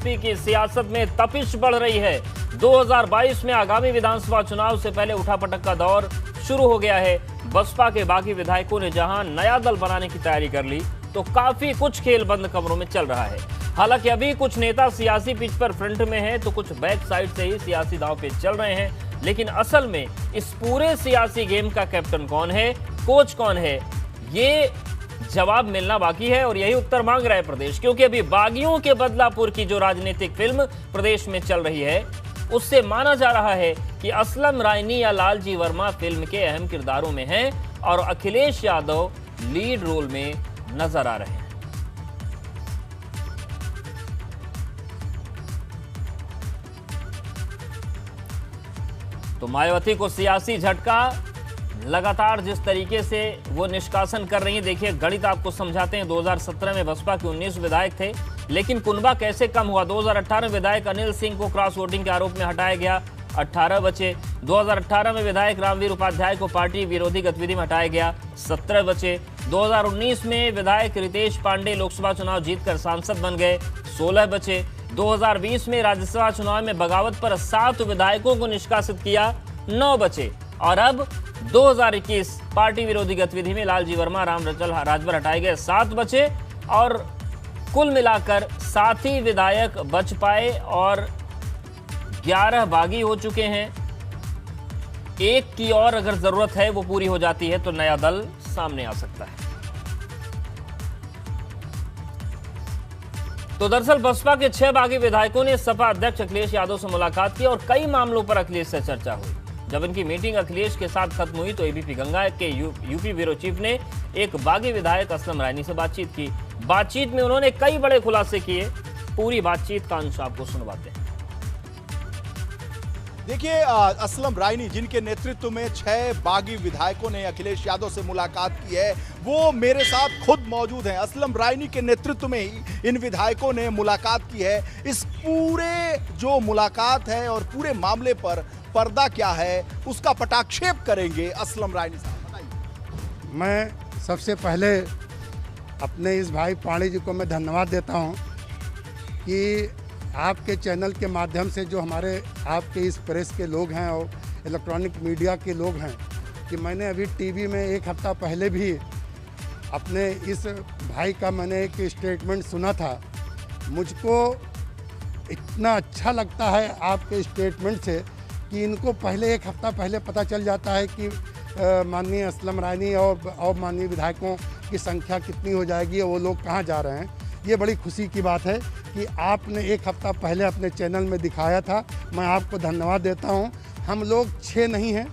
UP की सियासत में तपिश बढ़ रही है। 2022 में आगामी विधानसभा चुनाव से पहले उठापटक का दौर शुरू हो गया है। बसपा के बागी विधायकों ने जहां नया दल बनाने की तैयारी कर ली, तो काफी कुछ खेल बंद कमरों में चल रहा है। हालांकि अभी कुछ नेता सियासी पिच पर फ्रंट में हैं, तो कुछ बैक साइड से ही सियासी दांव पेच चल रहे हैं। लेकिन असल में इस पूरे सियासी गेम का कैप्टन कौन है, कोच कौन है, ये जवाब मिलना बाकी है। और यही उत्तर मांग रहा है प्रदेश, क्योंकि अभी बागियों के बदलापुर की जो राजनीतिक फिल्म प्रदेश में चल रही है, उससे माना जा रहा है कि असलम रायनी या लालजी वर्मा फिल्म के अहम किरदारों में हैं और अखिलेश यादव लीड रोल में नजर आ रहे हैं। तो मायावती को सियासी झटका, लगातार जिस तरीके से वो निष्कासन कर रही है। देखिए, गणित आपको समझाते हैं। 2017 में बसपा के 19 विधायक थे, लेकिन कुनबा कैसे कम हुआ। 2018 में विधायक अनिल सिंह को क्रॉस वोटिंग के आरोप में हटाया गया, 18 बचे। 2018 में विधायक रामवीर उपाध्याय को पार्टी विरोधी गतिविधि में हटाया गया, 17 बचे। 2019 में विधायक रितेश पांडे लोकसभा चुनाव जीतकर सांसद बन गए, 16 बचे। 2020 में राज्यसभा चुनाव में बगावत पर 7 विधायकों को निष्कासित किया, 9 बचे। और अब 2021 पार्टी विरोधी गतिविधि में लालजी वर्मा, राम राजभर हटाए गए, 7 बचे। और कुल मिलाकर 7 ही विधायक बच पाए और 11 बागी हो चुके हैं। एक की और अगर जरूरत है, वो पूरी हो जाती है, तो नया दल सामने आ सकता है। तो दरअसल बसपा के 6 बागी विधायकों ने सपा अध्यक्ष अखिलेश यादव से मुलाकात की और कई मामलों पर अखिलेश से चर्चा हुई। जब इनकी मीटिंग अखिलेश के साथ खत्म हुई, तो एबीपी गंगा के यूपी ब्यूरो चीफ ने एक बागी विधायक असलम रायनी से बातचीत की। बातचीत में उन्होंने कई बड़े खुलासे किए। पूरी बातचीत का अंश आपको सुनवाते हैं। देखिए, असलम रायनी जिनके नेतृत्व में 6 बागी विधायकों ने अखिलेश यादव से मुलाकात की है, वो मेरे साथ खुद मौजूद हैं। असलम रायनी के नेतृत्व में ही इन विधायकों ने मुलाकात की है। इस पूरे जो मुलाकात है और पूरे मामले पर पर्दा क्या है, उसका पटाक्षेप करेंगे असलम रायनी साहब। बताइए। मैं सबसे पहले अपने इस भाई पांडे जी को मैं धन्यवाद देता हूं कि आपके चैनल के माध्यम से जो हमारे आपके इस प्रेस के लोग हैं और इलेक्ट्रॉनिक मीडिया के लोग हैं, कि मैंने अभी टीवी में एक हफ्ता पहले भी अपने इस भाई का मैंने एक स्टेटमेंट सुना था। मुझको इतना अच्छा लगता है आपके स्टेटमेंट से कि इनको पहले एक हफ्ता पहले पता चल जाता है कि माननीय असलम रायनी और माननीय विधायकों की संख्या कितनी हो जाएगी और वो लोग कहाँ जा रहे हैं। ये बड़ी खुशी की बात है कि आपने एक हफ्ता पहले अपने चैनल में दिखाया था। मैं आपको धन्यवाद देता हूँ। हम लोग 6 नहीं हैं,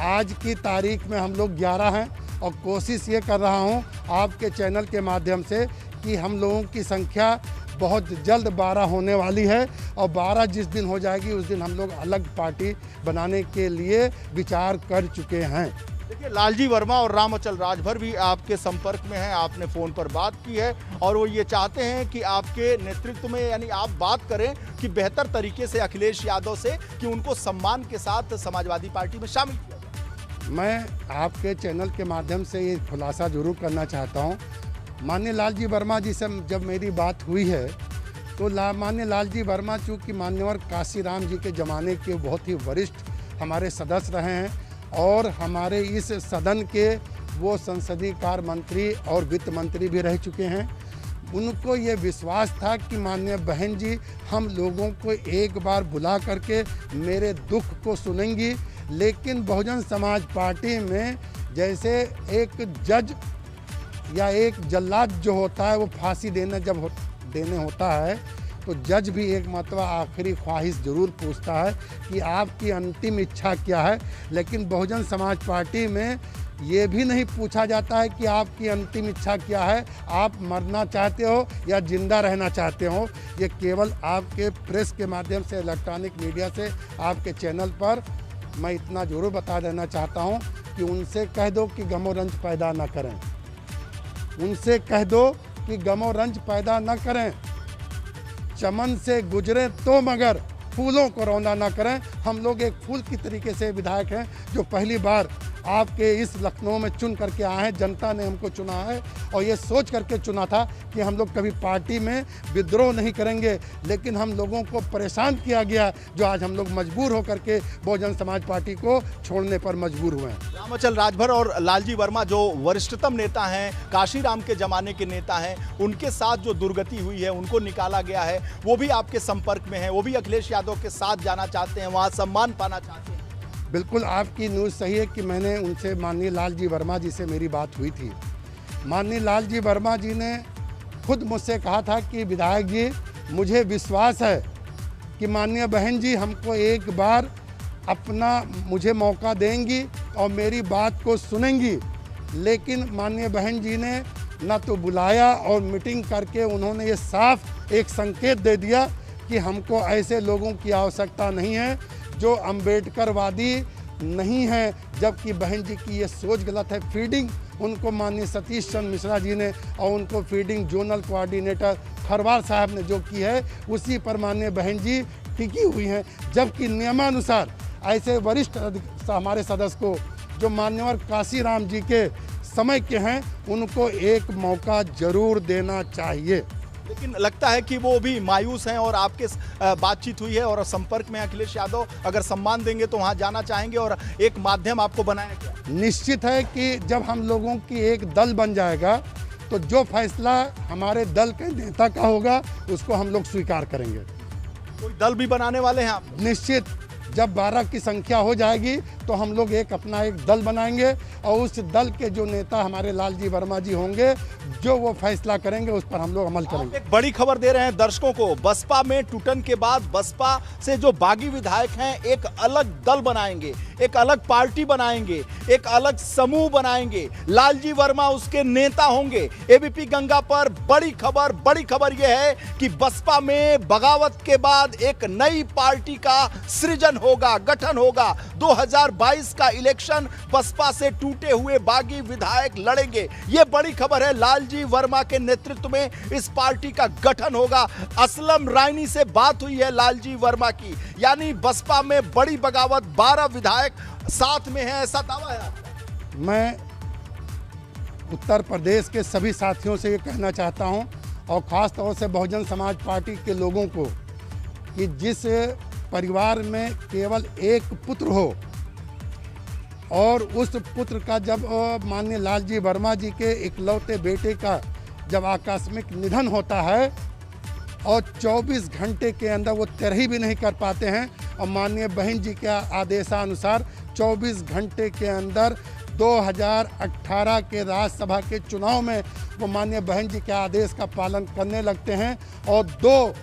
आज की तारीख में हम लोग 11 हैं और कोशिश ये कर रहा हूँ आपके चैनल के माध्यम से कि हम लोगों की संख्या बहुत जल्द 12 होने वाली है और 12 जिस दिन हो जाएगी उस दिन हम लोग अलग पार्टी बनाने के लिए विचार कर चुके हैं। देखिए, लालजी वर्मा और रामअचल राजभर भी आपके संपर्क में हैं, आपने फ़ोन पर बात की है और वो ये चाहते हैं कि आपके नेतृत्व में, यानी आप बात करें कि बेहतर तरीके से अखिलेश यादव से, कि उनको सम्मान के साथ समाजवादी पार्टी में शामिल किया जाए। मैं आपके चैनल के माध्यम से ये खुलासा जरूर करना चाहता हूँ। माननीय लालजी वर्मा जी से जब मेरी बात हुई है, तो माननीय लालजी वर्मा चूँकि मान्यवर काशीराम जी के ज़माने के बहुत ही वरिष्ठ हमारे सदस्य रहे हैं और हमारे इस सदन के वो संसदीय कार्य मंत्री और वित्त मंत्री भी रह चुके हैं। उनको ये विश्वास था कि माननीय बहन जी हम लोगों को एक बार बुला करके मेरे दुख को सुनेंगी। लेकिन बहुजन समाज पार्टी में जैसे एक जज या एक जल्लाद जो होता है, वो फांसी देने देने होता है, तो जज भी एक मतवा आखिरी ख्वाहिश जरूर पूछता है कि आपकी अंतिम इच्छा क्या है। लेकिन बहुजन समाज पार्टी में ये भी नहीं पूछा जाता है कि आपकी अंतिम इच्छा क्या है, आप मरना चाहते हो या जिंदा रहना चाहते हो। ये केवल आपके प्रेस के माध्यम से, इलेक्ट्रॉनिक मीडिया से, आपके चैनल पर मैं इतना जरूर बता देना चाहता हूँ कि उनसे कह दो कि गमो रंज पैदा न करें। उनसे कह दो कि गमो रंज पैदा न करें। चमन से गुजरे तो मगर फूलों को रौंदा ना करें। हम लोग एक फूल की तरीके से विधायक हैं जो पहली बार आपके इस लखनऊ में चुन करके आए हैं। जनता ने हमको चुना है और ये सोच करके चुना था कि हम लोग कभी पार्टी में विद्रोह नहीं करेंगे, लेकिन हम लोगों को परेशान किया गया, जो आज हम लोग मजबूर होकर के बहुजन समाज पार्टी को छोड़ने पर मजबूर हुए हैं। रामाचल राजभर और लालजी वर्मा जो वरिष्ठतम नेता हैं, काशीराम के जमाने के नेता हैं, उनके साथ जो दुर्गति हुई है, उनको निकाला गया है, वो भी आपके संपर्क में है, वो भी अखिलेश यादव के साथ जाना चाहते हैं, वहाँ सम्मान पाना चाहते हैं। बिल्कुल आपकी न्यूज़ सही है कि मैंने उनसे माननीय लालजी वर्मा जी से मेरी बात हुई थी। माननीय लालजी वर्मा जी ने खुद मुझसे कहा था कि विधायक जी, मुझे विश्वास है कि माननीय बहन जी हमको एक बार अपना मुझे मौका देंगी और मेरी बात को सुनेंगी। लेकिन माननीय बहन जी ने ना तो बुलाया और मीटिंग करके उन्होंने ये साफ एक संकेत दे दिया कि हमको ऐसे लोगों की आवश्यकता नहीं है जो अम्बेडकरवादी नहीं है, जबकि बहन जी की ये सोच गलत है। फीडिंग उनको माननीय सतीश चंद्र मिश्रा जी ने और उनको फीडिंग जोनल कोऑर्डिनेटर खरवार साहब ने जो की है, उसी पर माननीय बहन जी टिकी हुई हैं। जबकि नियमानुसार ऐसे वरिष्ठ हमारे सदस्य को जो मान्यवर काशीराम जी के समय के हैं, उनको एक मौका जरूर देना चाहिए। लेकिन लगता है कि वो भी मायूस हैं और आपके बातचीत हुई है और संपर्क में अखिलेश यादव, अगर सम्मान देंगे तो वहाँ जाना चाहेंगे और एक माध्यम आपको बनाया गया। निश्चित है कि जब हम लोगों की एक दल बन जाएगा तो जो फैसला हमारे दल के नेता का होगा उसको हम लोग स्वीकार करेंगे। कोई दल भी बनाने वाले हैं आप? निश्चित, जब 12 की संख्या हो जाएगी तो हम लोग अपना एक दल बनाएंगे और उस दल के जो नेता हमारे लालजी वर्मा जी होंगे, जो वो फैसला करेंगे उस पर हम लोग अमल करेंगे। एक बड़ी खबर दे रहे हैं दर्शकों को, बसपा में टूटन के बाद बसपा से जो बागी विधायक हैं एक अलग दल बनाएंगे, एक अलग पार्टी बनाएंगे, एक अलग समूह बनाएंगे। लालजी वर्मा उसके नेता होंगे। एबीपी गंगा पर बड़ी खबर यह है कि बसपा में बगावत के बाद एक नई पार्टी का सृजन होगा, गठन होगा। 2022 का इलेक्शन बसपा से टूटे हुए बागी विधायक लड़ेंगे। यह बड़ी खबर है। लालजी वर्मा के नेतृत्व में इस पार्टी का गठन होगा। असलम रायनी से बात हुई है लालजी वर्मा की, यानी बसपा में बड़ी बगावत, 12 विधायक साथ में है, ऐसा दावा है। मैं उत्तर प्रदेश के सभी साथियों से ये कहना चाहता हूं और ख़ास तौर से बहुजन समाज पार्टी के लोगों को कि जिस परिवार में केवल एक पुत्र हो और उस पुत्र का जब माननीय लालजी वर्मा जी के इकलौते बेटे का जब आकस्मिक निधन होता है और 24 घंटे के अंदर वो तैरही भी नहीं कर पाते हैं और माननीय बहन जी के आदेशानुसार 24 घंटे के अंदर 2018 के राज्यसभा के चुनाव में वो माननीय बहन जी के आदेश का पालन करने लगते हैं और 2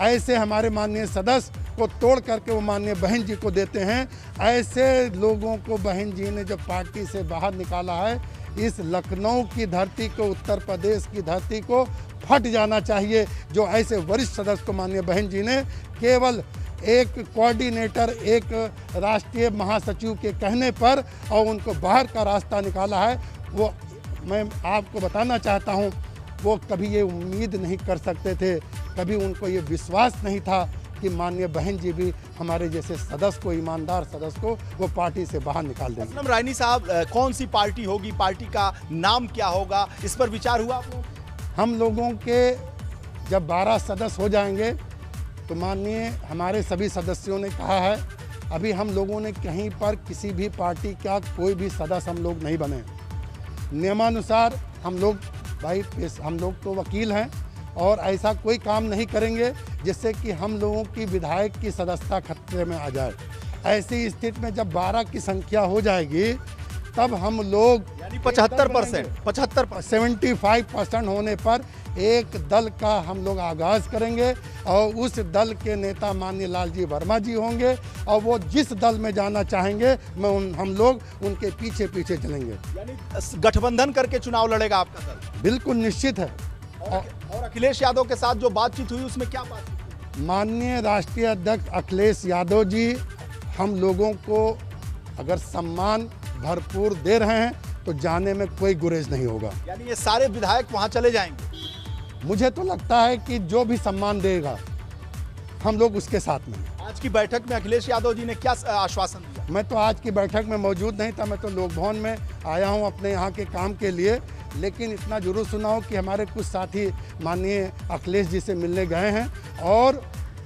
ऐसे हमारे माननीय सदस्य को तोड़ करके वो माननीय बहन जी को देते हैं। ऐसे लोगों को बहन जी ने जब पार्टी से बाहर निकाला है, इस लखनऊ की धरती को, उत्तर प्रदेश की धरती को फट जाना चाहिए। जो ऐसे वरिष्ठ सदस्य को माननीय बहन जी ने केवल एक कोऑर्डिनेटर, एक राष्ट्रीय महासचिव के कहने पर और उनको बाहर का रास्ता निकाला है, वो मैं आपको बताना चाहता हूँ, वो कभी ये उम्मीद नहीं कर सकते थे, कभी उनको ये विश्वास नहीं था कि माननीय बहन जी भी हमारे जैसे सदस्य को, ईमानदार सदस्य को वो पार्टी से बाहर निकाल देंगे। असलम रायनी साहब, कौन सी पार्टी होगी, पार्टी का नाम क्या होगा, इस पर विचार हुआ आप लोगों? हम लोगों के जब 12 सदस्य हो जाएंगे तो माननीय हमारे सभी सदस्यों ने कहा है, अभी हम लोगों ने कहीं पर किसी भी पार्टी का कोई भी सदस्य हम लोग नहीं बने। नियमानुसार हम लोग तो वकील हैं और ऐसा कोई काम नहीं करेंगे जिससे कि हम लोगों की विधायक की सदस्यता खतरे में आ जाए। ऐसी स्थिति में जब 12 की संख्या हो जाएगी तब हम लोग यानी 75% 75% होने पर एक दल का हम लोग आगाज़ करेंगे और उस दल के नेता माननीय लालजी वर्मा जी होंगे और वो जिस दल में जाना चाहेंगे हम लोग उनके पीछे पीछे चलेंगे। यानी गठबंधन करके चुनाव लड़ेगा आपका दल? बिल्कुल निश्चित है। और अखिलेश यादव के साथ जो बातचीत हुई उसमें क्या बात हुई? माननीय राष्ट्रीय अध्यक्ष अखिलेश यादव जी हम लोगों को अगर सम्मान भरपूर दे रहे हैं तो जाने में कोई गुरेज नहीं होगा। यानी ये सारे विधायक वहां चले जाएंगे? मुझे तो लगता है कि जो भी सम्मान देगा हम लोग उसके साथ में। आज की बैठक में अखिलेश यादव जी ने क्या आश्वासन दिया? मैं तो आज की बैठक में मौजूद नहीं था, मैं तो लोक भवन में आया हूं अपने यहाँ के काम के लिए, लेकिन इतना जरूर सुना हो कि हमारे कुछ साथी माननीय अखिलेश जी से मिलने गए हैं और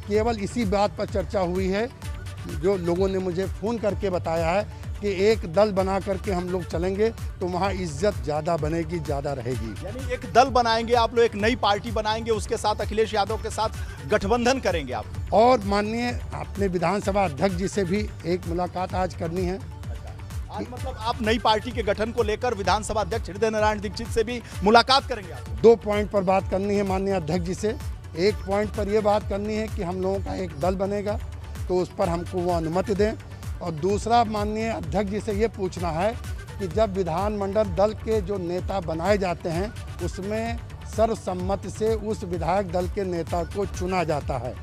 केवल इसी बात पर चर्चा हुई है, जो लोगों ने मुझे फ़ोन करके बताया है कि एक दल बना करके हम लोग चलेंगे तो वहाँ इज्जत ज़्यादा बनेगी, ज़्यादा रहेगी। यानी एक दल बनाएंगे आप लोग, एक नई पार्टी बनाएंगे, उसके साथ अखिलेश यादव के साथ गठबंधन करेंगे आप। और माननीय अपने विधानसभा अध्यक्ष जी से भी एक मुलाकात आज करनी है। आज मतलब आप नई पार्टी के गठन को लेकर विधानसभा अध्यक्ष हृदय नारायण दीक्षित से भी मुलाकात करेंगे आप? 2 पॉइंट पर बात करनी है माननीय अध्यक्ष जी से। एक पॉइंट पर यह बात करनी है कि हम लोगों का एक दल बनेगा तो उस पर हमको वो अनुमति दें, और दूसरा माननीय अध्यक्ष जी से ये पूछना है कि जब विधानमंडल दल के जो नेता बनाए जाते हैं उसमें सर्वसम्मति से उस विधायक दल के नेता को चुना जाता है।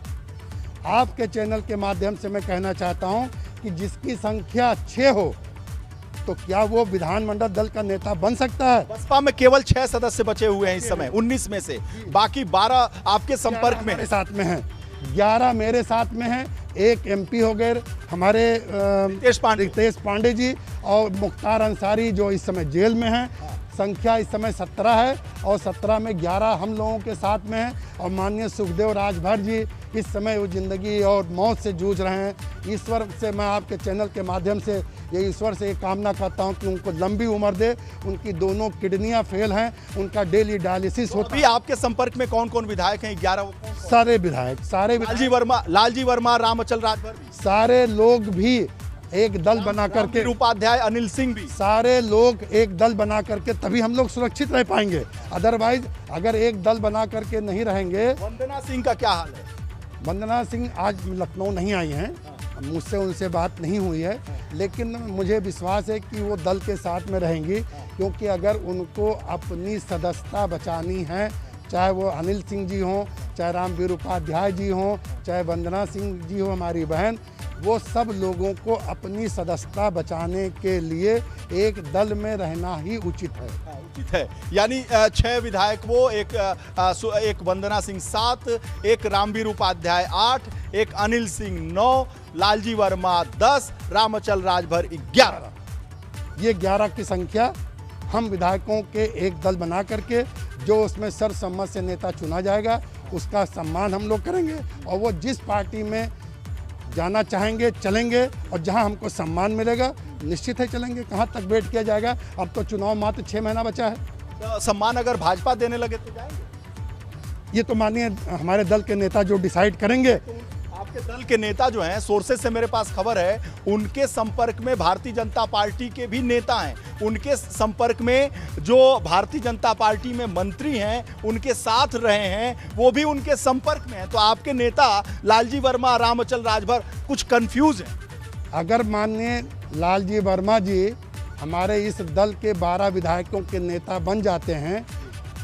आपके चैनल के माध्यम से मैं कहना चाहता हूं कि जिसकी संख्या 6 हो तो क्या वो विधानमंडल दल का नेता बन सकता है? बसपा में केवल 6 सदस्य बचे हुए हैं इस समय 19 में से, बाकी 12 आपके संपर्क में मेरे साथ में हैं, 11 मेरे साथ में हैं, एक एमपी हो गए हमारे रितेश पांडे जी और मुख्तार अंसारी जो इस समय जेल में हैं। संख्या इस समय 17 है और 17 में 11 हम लोगों के साथ में हैं, और माननीय सुखदेव राजभर जी इस समय वो ज़िंदगी और मौत से जूझ रहे हैं। ईश्वर से मैं आपके चैनल के माध्यम से ये ईश्वर से एक कामना करता हूं कि उनको लंबी उम्र दे। उनकी दोनों किडनियां फेल हैं, उनका डेली डायलिसिस होता है। आपके संपर्क में कौन कौन विधायक हैं? 11 सारे विधायक, लालजी वर्मा, रामचल राजभर, सारे लोग भी एक दल बना करके, उपाध्याय, अनिल सिंह भी, सारे लोग एक दल बना करके तभी हम लोग सुरक्षित रह पाएंगे। अदरवाइज अगर एक दल बना करके नहीं रहेंगे। वंदना सिंह का क्या हाल है? वंदना सिंह आज लखनऊ नहीं आई हैं, मुझसे उनसे बात नहीं हुई है, लेकिन मुझे विश्वास है कि वो दल के साथ में रहेंगी, क्योंकि अगर उनको अपनी सदस्यता बचानी है, चाहे वो अनिल सिंह जी हों, चाहे रामवीर उपाध्याय जी हों, चाहे वंदना सिंह जी हो हमारी बहन, वो सब लोगों को अपनी सदस्यता बचाने के लिए एक दल में रहना ही उचित है। उचित है, यानी 6 विधायक वो, एक वंदना सिंह 7, एक रामवीर उपाध्याय 8, एक अनिल सिंह 9, लालजी वर्मा 10, रामचल राजभर 11। ये 11 की संख्या हम विधायकों के एक दल बना करके जो उसमें सर्वसम्मत से नेता चुना जाएगा उसका सम्मान हम लोग करेंगे, और वो जिस पार्टी में जाना चाहेंगे चलेंगे, और जहां हमको सम्मान मिलेगा निश्चित है चलेंगे। कहां तक वेट किया जाएगा? अब तो चुनाव मात्र 6 महीना बचा है। तो सम्मान अगर भाजपा देने लगे तो जाएंगे? ये तो मानिए हमारे दल के नेता जो डिसाइड करेंगे। आपके दल के नेता जो हैं, सोर्सेज से मेरे पास खबर है, उनके संपर्क में भारतीय जनता पार्टी के भी नेता हैं, उनके संपर्क में जो भारतीय जनता पार्टी में मंत्री हैं, उनके साथ रहे हैं, वो भी उनके संपर्क में हैं। तो आपके नेता लालजी वर्मा, रामचल राजभर कुछ कंफ्यूज हैं। अगर माननीय लालजी वर्मा जी हमारे इस दल के 12 विधायकों के नेता बन जाते हैं,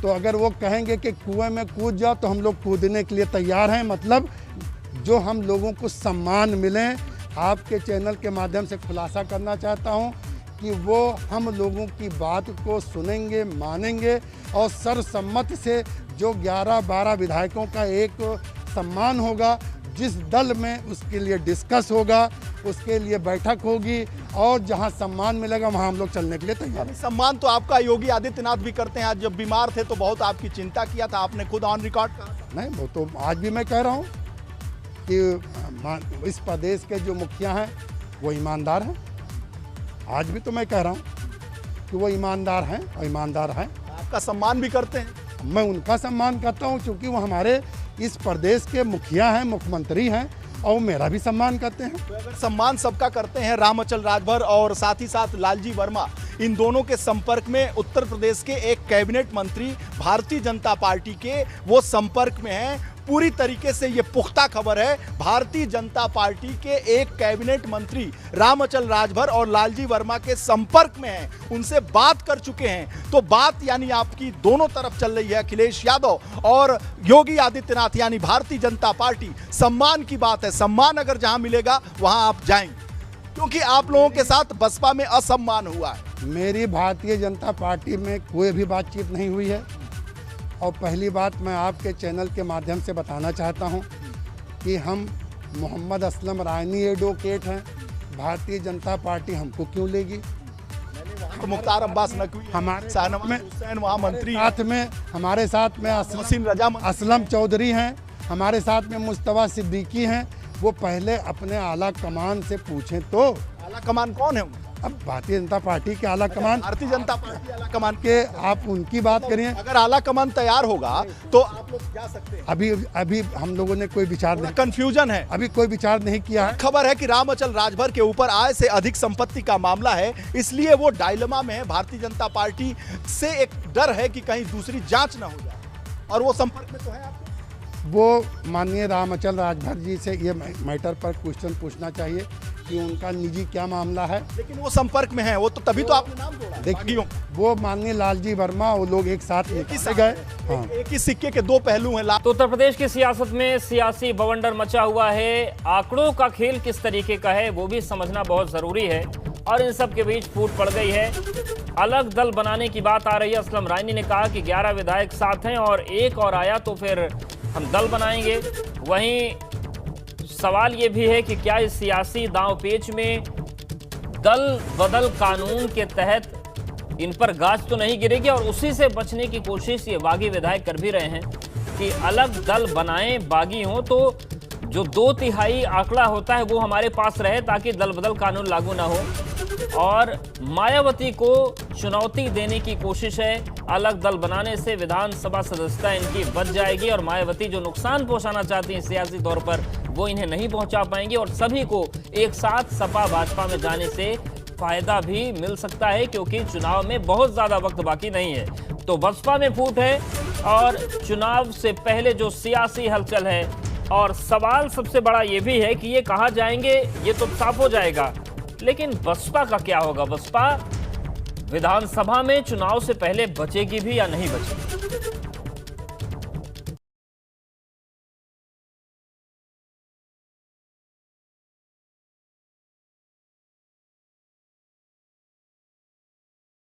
तो अगर वो कहेंगे कि कुएं में कूद जाओ तो हम लोग कूदने के लिए तैयार हैं। मतलब जो हम लोगों को सम्मान मिले, आपके चैनल के माध्यम से खुलासा करना चाहता हूं कि वो हम लोगों की बात को सुनेंगे, मानेंगे, और सर्वसम्मति से जो 11-12 विधायकों का एक सम्मान होगा, जिस दल में उसके लिए डिस्कस होगा, उसके लिए बैठक होगी, और जहां सम्मान मिलेगा वहां हम लोग चलने के लिए तैयार हैं। सम्मान तो आपका योगी आदित्यनाथ भी करते हैं। आज जब बीमार थे तो बहुत आपकी चिंता किया था, आपने खुद ऑन रिकॉर्ड कहा। नहीं, वो तो आज भी मैं कह रहा हूँ कि इस प्रदेश के जो मुखिया हैं वो ईमानदार हैं। आज भी तो मैं कह रहा हूँ कि वो ईमानदार हैं और ईमानदार हैं। आपका सम्मान भी करते हैं? मैं उनका सम्मान करता हूँ क्योंकि वो हमारे इस प्रदेश के मुखिया हैं, मुख्यमंत्री हैं, और वो मेरा भी सम्मान करते हैं। तो अगर सम्मान सबका करते हैं, रामचल राजभर और साथ ही साथ लालजी वर्मा, इन दोनों के संपर्क में उत्तर प्रदेश के एक कैबिनेट मंत्री भारतीय जनता पार्टी के वो संपर्क में हैं। पूरी तरीके से ये पुख्ता खबर है, भारतीय जनता पार्टी के एक कैबिनेट मंत्री रामचल राजभर और लालजी वर्मा के संपर्क में हैं, उनसे बात कर चुके हैं। तो बात यानी आपकी दोनों तरफ चल रही है, अखिलेश यादव और योगी आदित्यनाथ, यानी भारतीय जनता पार्टी। सम्मान की बात है, सम्मान अगर जहां मिलेगा वहां आप जाएंगे, क्योंकि आप लोगों के साथ बसपा में असम्मान हुआ है। मेरी भारतीय जनता पार्टी में कोई भी बातचीत नहीं हुई है, और पहली बात मैं आपके चैनल के माध्यम से बताना चाहता हूं कि हम मोहम्मद असलम रायनी एडवोकेट हैं, भारतीय जनता पार्टी हमको क्यों लेगी? मुख्तार अब्बास नकवी हमारे शाहनवाज हुसैन वहाँ मंत्री हैं। साथ में हमारे साथ में मोहसिन रजा असलम चौधरी हैं, हमारे साथ में मुस्तफा सिद्दीकी हैं। वो पहले अपने आला कमान से पूछें तो। आला कमान कौन है? अब भारतीय जनता पार्टी के आला कमान, भारतीय जनता पार्टी आला कमान के आप उनकी बात करिए। अगर आला कमान तैयार होगा तो आप लोग जा सकते हैं। अभी हम लोगों ने कोई विचार नहीं, कंफ्यूजन है, अभी कोई विचार नहीं किया है। खबर है कि राम अचल राजभर के ऊपर आय से अधिक संपत्ति का मामला है, इसलिए वो डायलेमा में है। भारतीय जनता पार्टी से एक डर है कि कहीं दूसरी जांच ना हो जाए, और वो संपर्क में तो है आपको। वो माननीय राम अचल राजभर जी से ये मैटर पर क्वेश्चन पूछना चाहिए कि उनका निजी क्या मामला है। लेकिन वो संपर्क में है, वो तो तभी तो आपने नाम जोड़ा। देखिए, वो माननीय लालजी वर्मा, वो लोग एक साथ निकल गए। हाँ। एक ही सिक्के के दो पहलू हैं। तो उत्तर प्रदेश की सियासत में सियासी बवंडर मचा हुआ है। आंकड़ों का खेल किस तरीके का है वो भी समझना बहुत जरूरी है, और इन सब के बीच फूट पड़ गई है। अलग दल बनाने की बात आ रही है। असलम रायनी ने कहा कि 11 विधायक साथ हैं और एक और आया तो फिर हम दल बनाएंगे। वहीं सवाल ये भी है कि क्या इस सियासी दांवपेच में दल बदल कानून के तहत इन पर गाज तो नहीं गिरेगी, और उसी से बचने की कोशिश ये बागी विधायक कर भी रहे हैं कि अलग दल बनाएं, बागी हों तो जो 2/3 आंकड़ा होता है वो हमारे पास रहे, ताकि दल बदल कानून लागू ना हो। और मायावती को चुनौती देने की कोशिश है। अलग दल बनाने से विधानसभा सदस्यता इनकी बच जाएगी, और मायावती जो नुकसान पहुंचाना चाहती हैं सियासी तौर पर वो इन्हें नहीं पहुंचा पाएंगे, और सभी को एक साथ सपा भाजपा में जाने से फायदा भी मिल सकता है, क्योंकि चुनाव में बहुत ज्यादा वक्त बाकी नहीं है। तो बसपा में फूट है, और चुनाव से पहले जो सियासी हलचल है, और सवाल सबसे बड़ा ये भी है कि ये कहाँ जाएंगे, ये तो साफ हो जाएगा, लेकिन बसपा का क्या होगा? बसपा विधानसभा में चुनाव से पहले बचेगी भी या नहीं बचेगी?